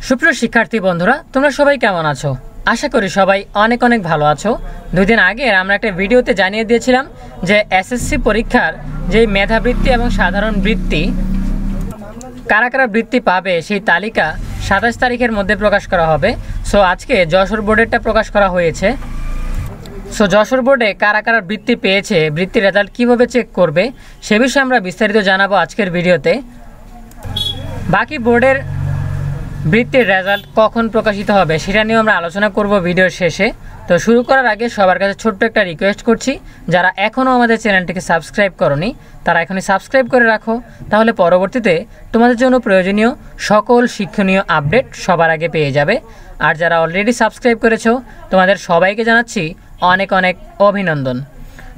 সুপ্রিয় শিক্ষার্থী বন্ধুরা, তোমরা সবাই কেমন আছো? আশা করি সবাই অনেক অনেক ভালো আছো। দুদিন আগে আমরা একটা ভিডিওতে জানিয়ে দিয়েছিলাম যে এসএসসি পরীক্ষার যে মেধাবৃত্তি এবং সাধারণ বৃত্তি কারা কারা বৃত্তি পাবে সেই তালিকা 27 তারিখের মধ্যে প্রকাশ করা হবে। সো আজকে যশোর বোর্ডেরটা প্রকাশ করা হয়েছে। সো যশোর বোর্ডে কারা কারা বৃত্তি পেয়েছে, বৃত্তির রেজাল্ট কীভাবে চেক করবে সে বিষয়ে আমরা বিস্তারিত জানাবো আজকের ভিডিওতে। বাকি বোর্ডের বৃত্তির রেজাল্ট কখন প্রকাশিত হবে সেটা নিয়েও আমরা আলোচনা করব ভিডিওর শেষে। তো শুরু করার আগে সবার কাছে ছোট্ট একটা রিকোয়েস্ট করছি, যারা এখনও আমাদের চ্যানেলটিকে সাবস্ক্রাইব করনি তারা এখনই সাবস্ক্রাইব করে রাখো, তাহলে পরবর্তীতে তোমাদের জন্য প্রয়োজনীয় সকল শিক্ষণীয় আপডেট সবার আগে পেয়ে যাবে। আর যারা অলরেডি সাবস্ক্রাইব করেছো তোমাদের সবাইকে জানাচ্ছি অনেক অনেক অভিনন্দন।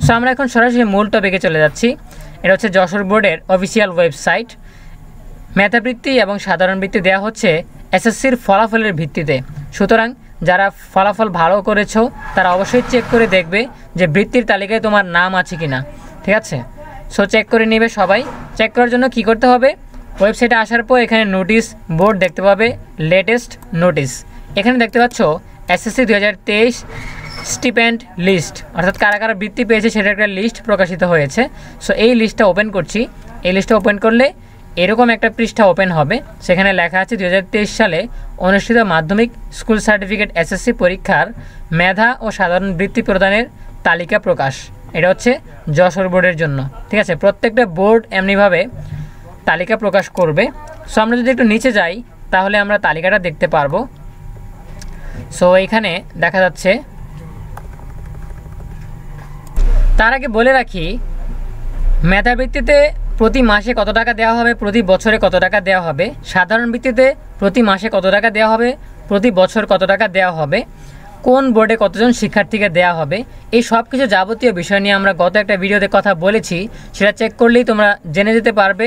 সো আমরা এখন সরাসরি মূল টপিকে চলে যাচ্ছি। এটা হচ্ছে যশোর বোর্ডের অফিসিয়াল ওয়েবসাইট। মেধাবৃত্তি এবং সাধারণ বৃত্তি দেওয়া হচ্ছে এসএসসির ফলাফলের ভিত্তিতে। সুতরাং যারা ফলাফল ভালো করেছো তারা অবশ্যই চেক করে দেখবে যে বৃত্তির তালিকায় তোমার নাম আছে কিনা, ঠিক আছে? সো চেক করে নেবে সবাই। চেক করার জন্য কি করতে হবে, ওয়েবসাইটে আসার পর এখানে নোটিশ বোর্ড দেখতে পাবে, লেটেস্ট নোটিশ। এখানে দেখতে পাচ্ছ এসএসসি 2023 স্টিপেন্ড লিস্ট, অর্থাৎ কারা কারা বৃত্তি পেয়েছে সেটার একটা লিস্ট প্রকাশিত হয়েছে। সো এই লিস্টটা ওপেন করছি। এই লিস্টটা ওপেন করলে এরকম একটা পৃষ্ঠা ওপেন হবে, সেখানে লেখা আছে 2023 সালে অনুষ্ঠিত মাধ্যমিক স্কুল সার্টিফিকেট এসএসসি পরীক্ষার মেধা ও সাধারণ বৃত্তি প্রদানের তালিকা প্রকাশ। এটা হচ্ছে যশোর বোর্ডের জন্য, ঠিক আছে? প্রত্যেকটা বোর্ড এমনিভাবে তালিকা প্রকাশ করবে। সো আমরা যদি একটু নিচে যাই তাহলে আমরা তালিকাটা দেখতে পারবো। সো এইখানে দেখা যাচ্ছে, তার আগে বলে রাখি মেধাবৃত্তিতে প্রতি মাসে কত টাকা দেওয়া হবে, প্রতি বছরে কত টাকা দেওয়া হবে। সাধারণ বৃত্তিতে প্রতি মাসে কত টাকা দেওয়া হবে, প্রতি বছর কত টাকা দেওয়া হবে, কোন বোর্ডে কতজন শিক্ষার্থীকে দেওয়া হবে, এই সব কিছু যাবতীয় বিষয় নিয়ে আমরা গত একটা ভিডিওতে কথা বলেছি। সেটা চেক করলেই তোমরা জেনে যেতে পারবে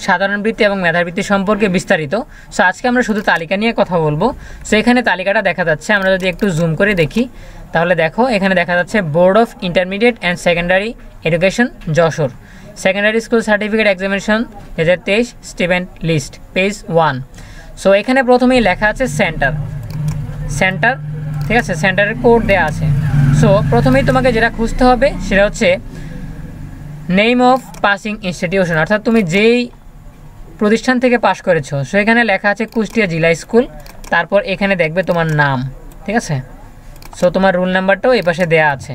সাধারণ বৃত্তি এবং মেধাবৃত্তি সম্পর্কে বিস্তারিত। সো আজকে আমরা শুধু তালিকা নিয়ে কথা বলবো। সো এখানে তালিকাটা দেখা যাচ্ছে, আমরা যদি একটু জুম করে দেখি তাহলে দেখো এখানে দেখা যাচ্ছে board of intermediate and secondary education Jessore secondary school certificate examination 2023 student list page 1। So এখানে প্রথমেই লেখা আছে সেন্টার, ঠিক আছে? সেন্টারের কোড দেওয়া আছে। সো প্রথমেই তোমাকে যেটা খুঁজতে হবে সেটা হচ্ছে নেম অফ পাসিং ইনস্টিটিউশন, অর্থাৎ তুমি যেই প্রতিষ্ঠান থেকে পাশ করেছো। সো এখানে লেখা আছে কুষ্টিয়া জিলা স্কুল, তারপর এখানে দেখবে তোমার নাম, ঠিক আছে? সো তোমার রোল নাম্বারটাও এই পাশে দেওয়া আছে।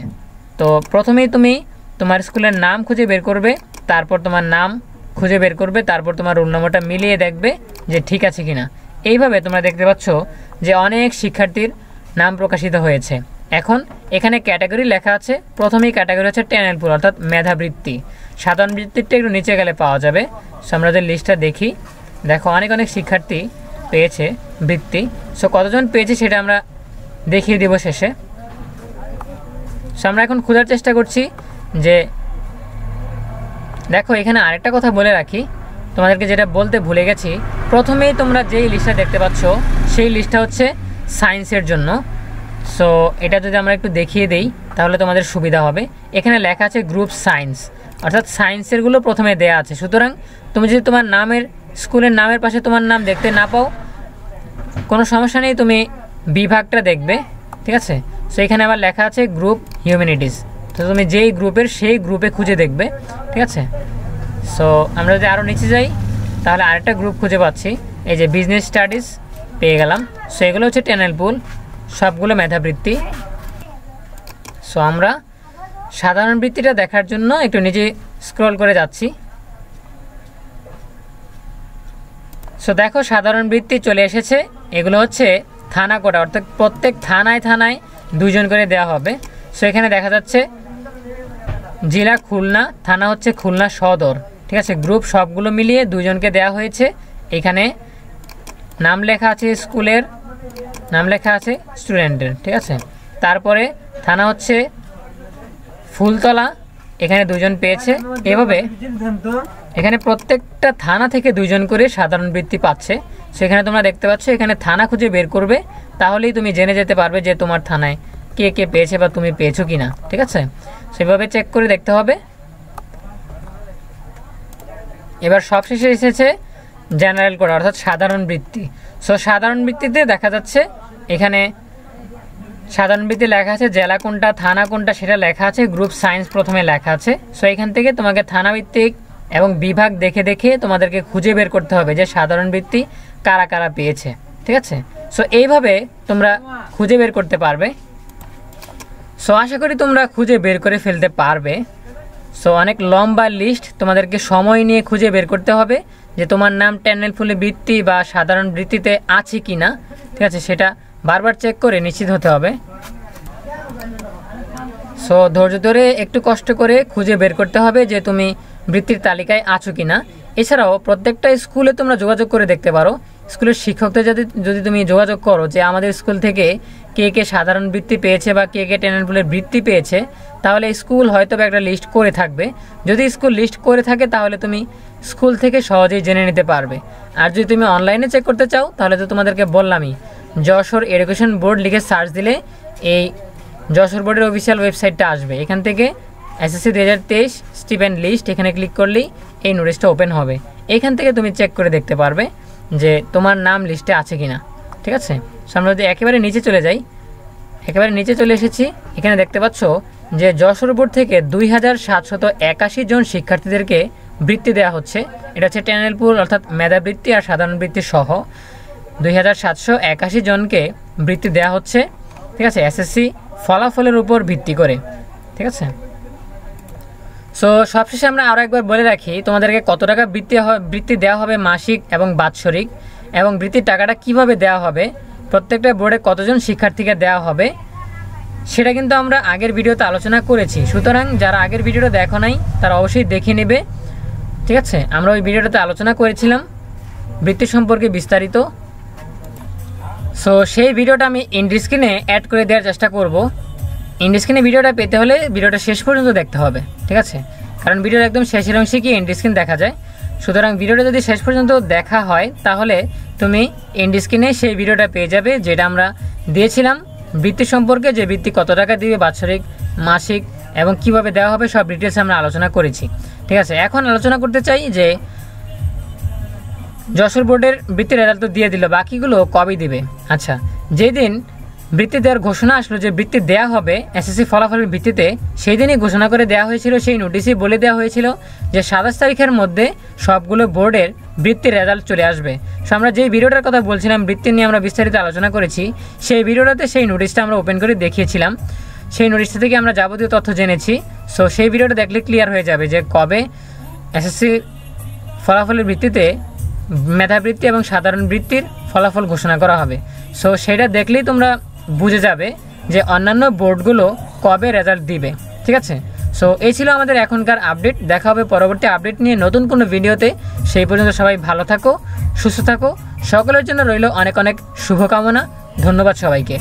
তো প্রথমেই তুমি তোমার স্কুলের নাম খুঁজে বের করবে, তারপর তোমার নাম খুঁজে বের করবে, তারপর তোমার রোল নম্বরটা মিলিয়ে দেখবে যে ঠিক আছে কিনা। এইভাবে তোমরা দেখতে পাচ্ছ যে অনেক শিক্ষার্থীর নাম প্রকাশিত হয়েছে। এখন এখানে ক্যাটাগরি লেখা আছে, প্রথমেই ক্যাটাগরি হচ্ছে ট্যালেন্ট পুল, অর্থাৎ মেধাবৃত্তি। সাধারণ বৃত্তিটা একটু নিচে গেলে পাওয়া যাবে। সো আমরা যে লিস্টটা দেখি, দেখো অনেক অনেক শিক্ষার্থী পেয়েছে বৃত্তি। সো কতজন পেয়েছে সেটা আমরা দেখিয়ে দেব শেষে। সো আমরা এখন খোঁজার চেষ্টা করছি যে দেখো এখানে আরেকটা কথা বলে রাখি, তোমাদেরকে যেটা বলতে ভুলে গেছি। প্রথমেই তোমরা যেই লিস্টটা দেখতে পাচ্ছ সেই লিস্টটা হচ্ছে সায়েন্সের জন্য। সো এটা যদি আমরা একটু দেখিয়ে দেই তাহলে তোমাদের সুবিধা হবে। এখানে লেখা আছে গ্রুপ সায়েন্স, অর্থাৎ সায়েন্সেরগুলো প্রথমে দেয়া আছে। সুতরাং তুমি যদি তোমার নামের স্কুলের নামের পাশে তোমার নাম দেখতে না পাও কোনো সমস্যা নেই, তুমি বিভাগটা দেখবে, ঠিক আছে? সো এখানে আবার লেখা আছে গ্রুপ হিউম্যানিটিস, তো তুমি যেই গ্রুপের সেই গ্রুপে খুঁজে দেখবে, ঠিক আছে? সো আমরা যদি আরও নিচে যাই তাহলে আরেকটা গ্রুপ খুঁজে পাচ্ছি, এই যে বিজনেস স্টাডিজ পেয়ে গেলাম। সো এগুলো হচ্ছে ট্যালেন্ট পুল, সবগুলো মেধাবৃত্তি। সো আমরা সাধারণ বৃত্তিটা দেখার জন্য একটু নিচে স্ক্রল করে যাচ্ছি। সো দেখো সাধারণ বৃত্তি চলে এসেছে। এগুলো হচ্ছে থানা কোটা, অর্থাৎ প্রত্যেক থানায় থানায় 2 জন করে দেওয়া হবে। সো এখানে দেখা যাচ্ছে জেলা খুলনা, থানা হচ্ছে খুলনা সদর, ঠিক আছে? গ্রুপ সবগুলো মিলিয়ে 2 জনকে দেওয়া হয়েছে। এখানে নাম লেখা আছে স্কুলের, নাম লেখা আছে স্টুডেন্টের, ঠিক আছে? তারপরে থানা হচ্ছে ফুলতলা, এখানে 2 জন পেয়েছে। এভাবে এখানে প্রত্যেকটা থানা থেকে 2 জন করে সাধারণ বৃত্তি পাচ্ছে। সেখানে তোমরা দেখতে পাচ্ছ এখানে থানা খুঁজে বের করবে, তাহলেই তুমি জেনে যেতে পারবে যে তোমার থানায় কে কে পেয়েছে বা তুমি পেয়েছো কিনা, ঠিক আছে? সেভাবে চেক করে দেখতে হবে। এবার সবশেষে এসেছে জেনারেল কোটা, অর্থাৎ সাধারণ বৃত্তি। সো সাধারণ বৃত্তিতে দেখা যাচ্ছে এখানে সাধারণ বৃত্তি লেখা আছে, জেলা কোনটা থানা কোনটা সেটা লেখা আছে, গ্রুপ সায়েন্স প্রথমে লেখা আছে। সো এখান থেকে তোমাকে থানা ভিত্তিক এবং বিভাগ দেখে দেখে তোমাদেরকে খুঁজে বের করতে হবে যে সাধারণ বৃত্তি কারা কারা পেয়েছে, ঠিক আছে। সো এইভাবে তোমরা খুঁজে বের করতে পারবে। সো আশা করি তোমরা খুঁজে বের করে ফেলতে পারবে। সো অনেক লম্বা লিস্ট, তোমাদেরকে সময় নিয়ে খুঁজে বের করতে হবে যে তোমার নাম ট্যানেল ফুলে বৃত্তি বা সাধারণ বৃত্তিতে আছে কি না, ঠিক আছে, সেটা বারবার চেক করে নিশ্চিত হতে হবে। সো ধৈর্য ধরে একটু কষ্ট করে খুঁজে বের করতে হবে যে তুমি বৃত্তির তালিকায় আছো কি না। এছাড়াও প্রত্যেকটা স্কুলে তোমরা যোগাযোগ করে দেখতে পারো। স্কুলের শিক্ষকদের যদি তুমি যোগাযোগ করো যে আমাদের স্কুল থেকে কে কে সাধারণ বৃত্তি পেয়েছে বা কে কে ট্যানেল ফুলের বৃত্তি পেয়েছে, তাহলে স্কুল হয়তো একটা লিস্ট করে থাকবে। যদি স্কুল লিস্ট করে থাকে তাহলে তুমি স্কুল থেকে সহজেই জেনে নিতে পারবে। আর যদি তুমি অনলাইনে চেক করতে চাও তাহলে তো তোমাদেরকে বললামই, যশোর এডুকেশন বোর্ড লিখে সার্চ দিলে এই যশোর বোর্ডের অফিসিয়াল ওয়েবসাইটটা আসবে। এখান থেকে এসএসসি 2023 স্টিপেন্ড লিস্ট এখানে ক্লিক করলেই এই নোটিশটা ওপেন হবে। এখান থেকে তুমি চেক করে দেখতে পারবে যে তোমার নাম লিস্টে আছে কি না, ঠিক আছে। সো আমরা যদি একেবারে নিচে চলে যাই, একেবারে নিচে চলে এসেছি, এখানে দেখতে পাচ্ছ যে যশোর বোর্ড থেকে 2781 জন শিক্ষার্থীদেরকে বৃত্তি দেওয়া হচ্ছে। এটা হচ্ছে ট্যানেল পুল অর্থাৎ মেধাবৃত্তি আর সাধারণ বৃত্তি সহ 2781 জনকে বৃত্তি দেওয়া হচ্ছে, ঠিক আছে, এসএসসি ফলাফলের উপর ভিত্তি করে, ঠিক আছে। সো সবশেষে আমরা আরও একবার বলে রাখি তোমাদেরকে কত টাকা বৃত্তি দেওয়া হবে মাসিক এবং বাৎসরিক, এবং বৃত্তির টাকাটা কিভাবে দেওয়া হবে, প্রত্যেকটা বোর্ডে কতজন শিক্ষার্থীকে দেওয়া হবে সেটা কিন্তু আমরা আগের ভিডিওতে আলোচনা করেছি। সুতরাং যারা আগের ভিডিওটা দেখো নাই তারা অবশ্যই দেখে নেবে, ঠিক আছে। আমরা ওই ভিডিওটাতে আলোচনা করেছিলাম বৃত্তি সম্পর্কে বিস্তারিত। সো সেই ভিডিওটা আমি এন্ড স্ক্রিনে অ্যাড করে দেওয়ার চেষ্টা করব। এন্ড স্ক্রিনে ভিডিওটা পেতে হলে ভিডিওটা শেষ পর্যন্ত দেখতে হবে, ঠিক আছে, কারণ ভিডিওর একদম শেষের অংশে কি এন্ড স্ক্রিন দেখা যায়। সুতরাং ভিডিওটা যদি শেষ পর্যন্ত দেখা হয় তাহলে তুমি এন্ড স্ক্রিনে সেই ভিডিওটা পেয়ে যাবে যেটা আমরা দিয়েছিলাম বৃত্তি সম্পর্কে, যে বৃত্তি কত টাকা দিবে বাৎসরিক মাসিক এবং কিভাবে দেওয়া হবে সব ডিটেলস আমরা আলোচনা করেছি, ঠিক আছে। এখন আলোচনা করতে চাই যে যশোর বোর্ডের বৃত্তির রেজাল্ট তো দিয়ে দিল, বাকিগুলো কবে দিবে। আচ্ছা, যেদিন বৃত্তি দেওয়ার ঘোষণা আসলো যে বৃত্তি দেওয়া হবে এসএসসি ফলাফলের ভিত্তিতে, সেই দিনই ঘোষণা করে দেওয়া হয়েছিল, সেই নোটিশে বলে দেওয়া হয়েছিল যে 27 তারিখের মধ্যে সবগুলো বোর্ডের বৃত্তির রেজাল্ট চলে আসবে। সো আমরা যেই ভিডিওটার কথা বলছিলাম বৃত্তি নিয়ে আমরা বিস্তারিত আলোচনা করেছি, সেই ভিডিওটাতে সেই নোটিশটা আমরা ওপেন করে দেখিয়েছিলাম। সেই নোটিশটা থেকে আমরা যাবতীয় তথ্য জেনেছি। সো সেই ভিডিওটা দেখলে ক্লিয়ার হয়ে যাবে যে কবে এসএসসি ফলাফলের ভিত্তিতে মেধাবৃত্তি এবং সাধারণ বৃত্তির ফলাফল ঘোষণা করা হবে। সো সেটা দেখলেই তোমরা বুঝে যাবে যে অন্যান্য বোর্ডগুলো কবে রেজাল্ট দিবে, ঠিক আছে। সো এই ছিল আমাদের এখনকার আপডেট। দেখা হবে পরবর্তী আপডেট নিয়ে নতুন কোনো ভিডিওতে। সেই পর্যন্ত সবাই ভালো থাকো, সুস্থ থাকো। সকলের জন্য রইল অনেক অনেক শুভকামনা। ধন্যবাদ সবাইকে।